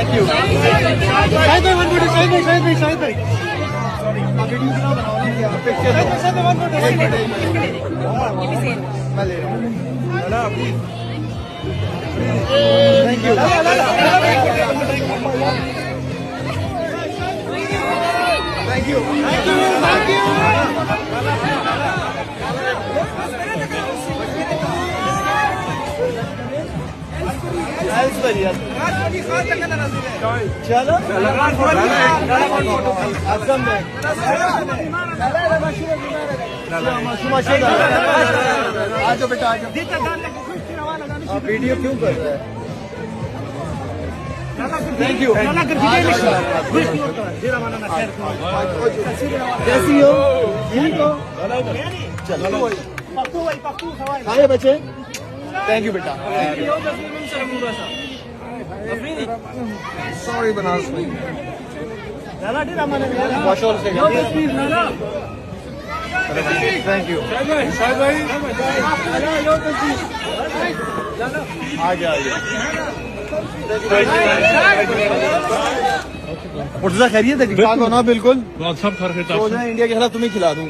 Thank you. Shahid भाई 1 photo, Shahid भाई picture मैं ले रहा हूँ। Thank you. Thank you. चलो आज बेटा आज वीडियो क्यों कर रहा है? Thank you. कैसी हो? ठीक हो? चलो आए बच्चे। थैंक यू बेटा। सॉरी बनारस भाई। Thank you. आ गया मुर्तजा खैरियत है? ठीक हो ना? बिल्कुल सब फर्क है। इंडिया के खिलाफ तुम्हें खिला दूं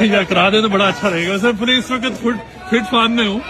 या करा दे तो बड़ा अच्छा रहेगा सर। पुलिस वक्त फिट फॉर्म में हूँ।